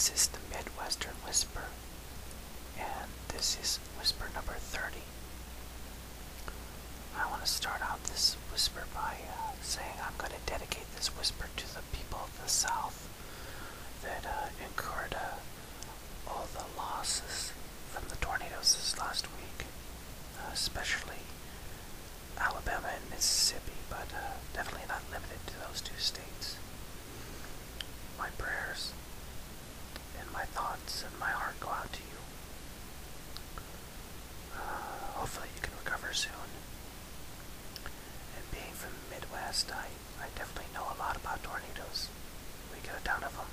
This is the Midwestern Whisper, and this is whisper number 30. I want to start out this whisper by saying I'm going to dedicate this whisper to the people of the South that incurred all the losses from the tornadoes this last week, especially Alabama and Mississippi, but definitely not limited to those two states. My prayers and my thoughts and my heart go out to you. Hopefully you can recover soon. And being from the Midwest, I definitely know a lot about tornadoes. We get a ton of them.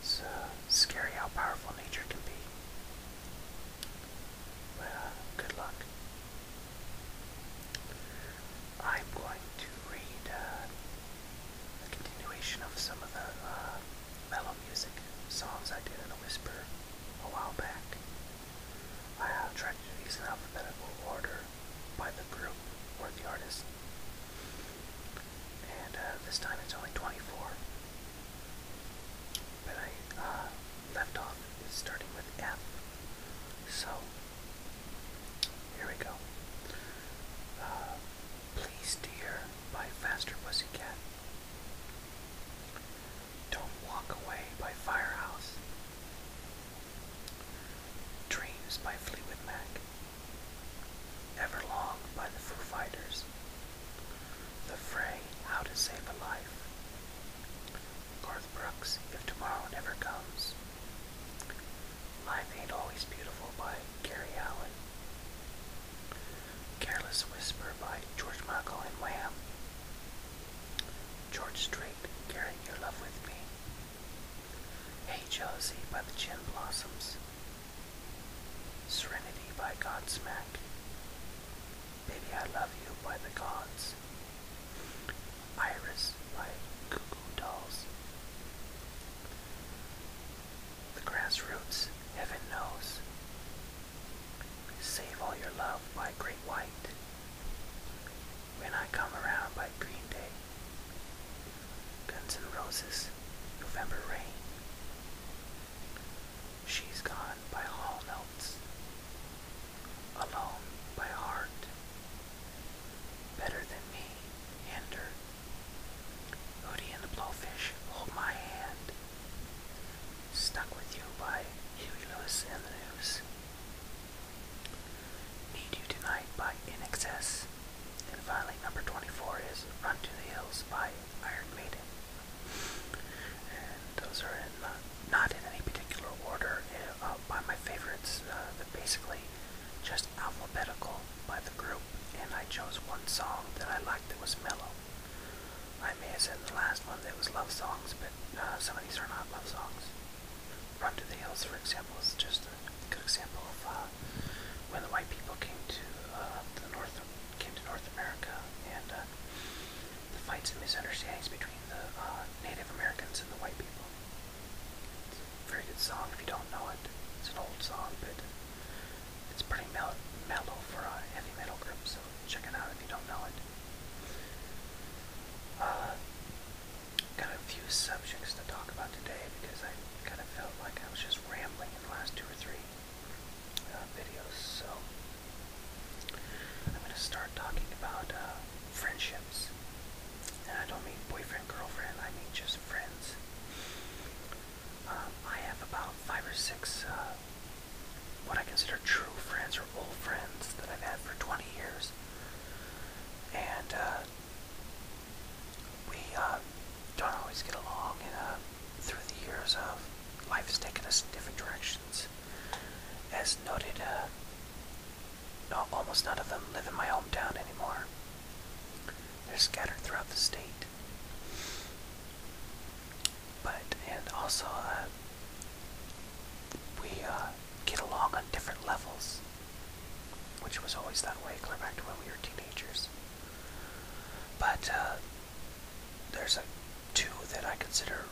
It's scary how powerful nature can be. But good luck. I'm going to read a continuation of some of the mellow music songs I did in a whisper a while back. I tried to do these in alphabetical order by the group or the artist. And this time it's only 24. But I left off starting with F. So, here we go. Please Dear by Faster Pussycat. Don't Walk Away by Firehouse. Dreams by Fleetwood Mac. Everlong by the Foo Fighters. The Fray, How to Save a Life. Garth Brooks, If Tomorrow Never Comes. Life Ain't Always Beautiful by Gary Allan. Careless Whisper by George Michael and Wham. George Strait, Carrying Your Love With Me. Hey Jealousy by the Gin Blossoms. Serenity by Godsmack. Baby I Love You by the Gods. Iris by Goo Goo Dolls. The Grassroots, Heaven Knows. Save All Your Love by Great White. When I Come Around by Green Day. Guns N' Roses, November Rain. She's Gone by Hall Notes. Alone by Heart. Better Than Me, Hinder. Hootie and the Blowfish, Hold My Hand. Stuck With You by Huey Lewis and the News. Need You Tonight by In Excess. And finally, number 24 is Run to the Hills by Iron Maiden. And those are in, not in any particular order by my favorites. They're basically just alphabetical by the group, and I chose one song that I liked that was mellow. I may have said in the last one that it was love songs, but some of these are not love songs. Run to the Hills, for example, is just a good example of when the white people came to North America, and the fights and misunderstandings between the Native Americans and the white people. It's a very good song if you don't know it. It's an old song, but it's pretty mellow for a heavy metal group, so check it out if you don't know it. Got a few subjects to talk about today because I kind of felt like I was just rambling in the last 2 or 3 videos, so I'm going to start talking about friendships. And I don't mean boyfriend, girlfriend, I mean just friends. I have about 5 or 6 what I consider true friends or old friends that I've had for 20 years. And we don't always get along, and through the years life has taken us in different directions. As noted, almost none of them live in my hometown anymore. They're scattered throughout the state. And also, we get along on different levels, which was always that way, clear back to when we were teenagers. But there's 2 that I consider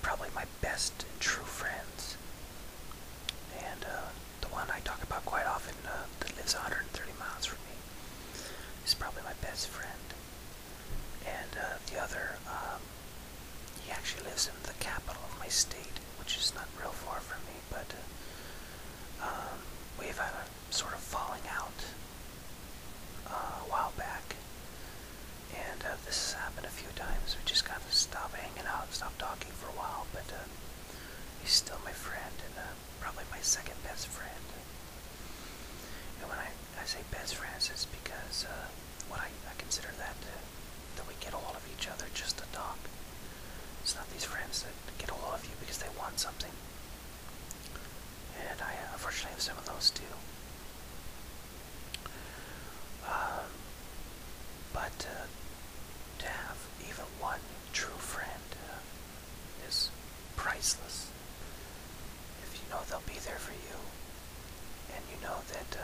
probably my best and true friends. And the one I talk about quite often that lives 130 miles from me is probably my best friend. And the other, he actually lives in the capital of my state, which is not real far from me, but we've had a sort of falling out a while back, and this has happened a few times. We just kind of stopped hanging out, stopped talking for a while, but he's still my friend, and probably my second best friend. And when I say best friends, it's because I consider that we get a hold of each other just to talk. It's not these friends that get a hold of you because they want something. And I unfortunately have some of those too. But to have even one true friend is priceless. If you know they'll be there for you, and you know that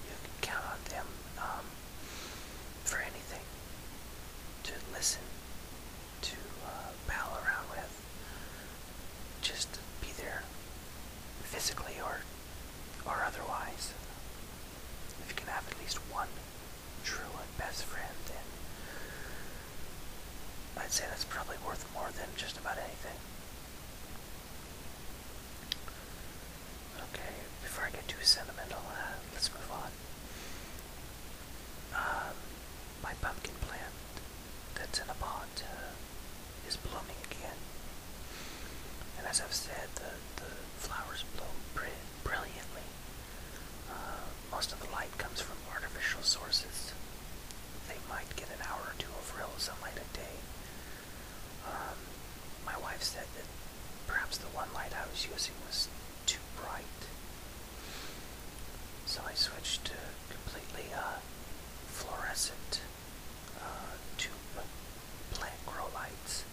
you can count on them for anything, to listen, to pal around with, just be there physically or otherwise. If you can have at least one true and best friend, then I'd say that's probably worth more than just about anything. Okay, before I get too sentimental, let's move on. My pumpkin plant that's in a pot is blooming again. And as I've said, the flowers bloom brilliantly. Most of the light comes from artificial sources. They might get an hour or two of real sunlight a day. My wife said that perhaps the one light I was using was too bright. So I switched to completely fluorescent tube plant grow lights.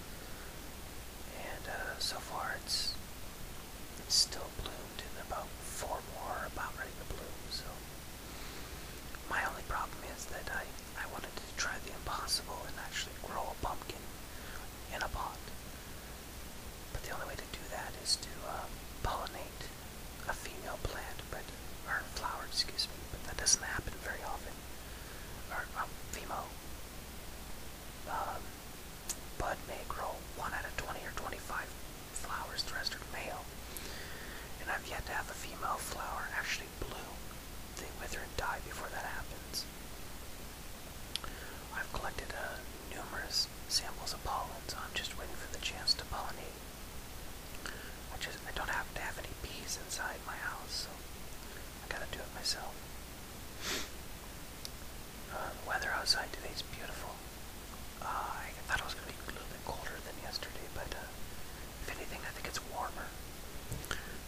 And so far it's still bloomed, and about 4 more are about ready to bloom. So my only problem is that I wanted to try the impossible and actually grow a pumpkin in a pot. But the only way to do that is to pollinate a female plant, or flower, excuse me, but that doesn't happen very often. Or female bud may grow 1 out of 20 or 25 flowers, the rest are male. And I've yet to have a female flower actually bloom. They wither and die before that happens. I've collected numerous samples of pollen, so I'm just waiting for the chance to pollinate. I don't have to have any bees inside my house, so I gotta do it myself. The weather outside today is beautiful. I thought it was gonna be a little bit colder than yesterday, but if anything, I think it's warmer.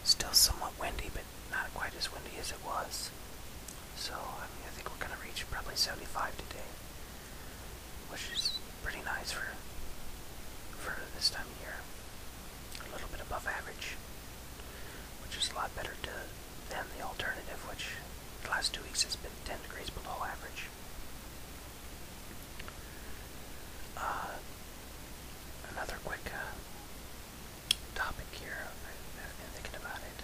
Still somewhat windy, but not quite as windy as it was. So, I think we're gonna reach probably 75 today, which is pretty nice for this time of year. A little bit above average, which is a lot better than the alternative, which the last 2 weeks has been 10 degrees below average. Another quick topic here, I've been thinking about it.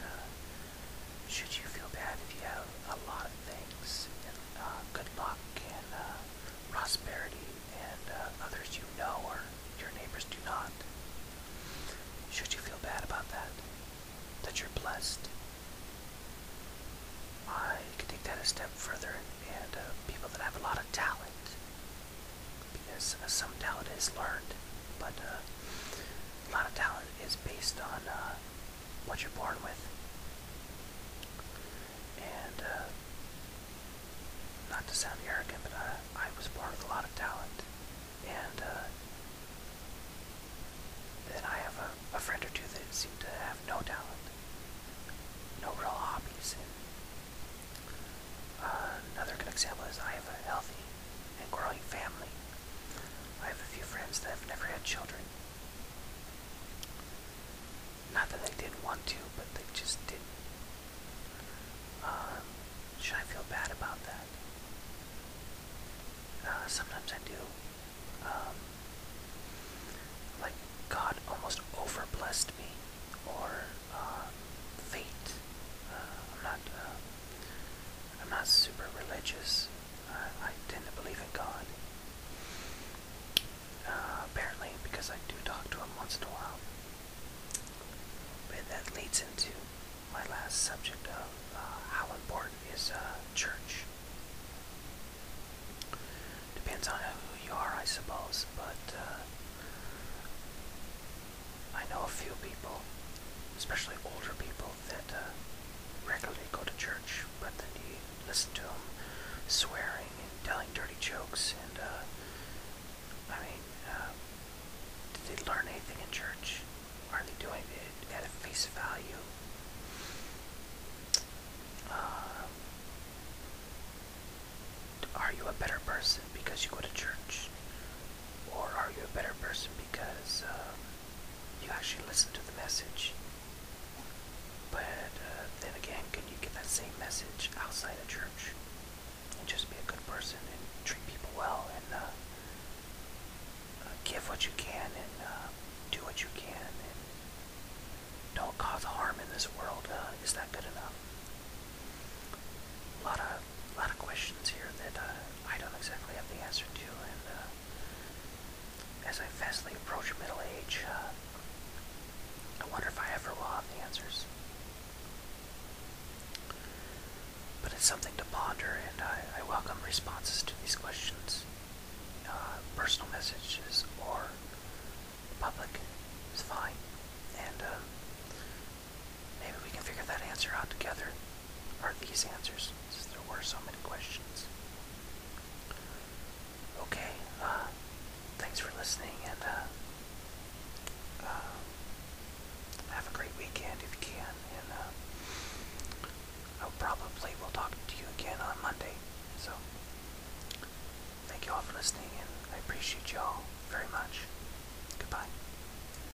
Should you feel bad if you have a lot of things, and good luck and prosperity, and others you know or your neighbors do not? Should you feel bad about that? That you're blessed? I could take that a step further, and people that have a lot of talent, because some talent is learned, but a lot of talent is based on what you're born with. And not to sound arrogant, but I was born with a lot of talent, and then I have a friend or two that seem to have no talent, no real hobbies. And another good example is I have a healthy and growing family. I have a few friends that have never had children. Not that they didn't want to, but they just didn't. Should I feel bad about that? Sometimes I do. Like God almost overblessed me, or fate. I'm not super religious. I tend to believe in God. Apparently, because I do talk to him once in a while. it, that leads into my last subject of how important is church. Depends on who you are, I suppose, but I know a few people, especially older people, that regularly go to church, but then you listen to them swearing and telling dirty jokes, and I mean, did they learn anything in church? Are they doing it at a face value? Are you a better person because you go to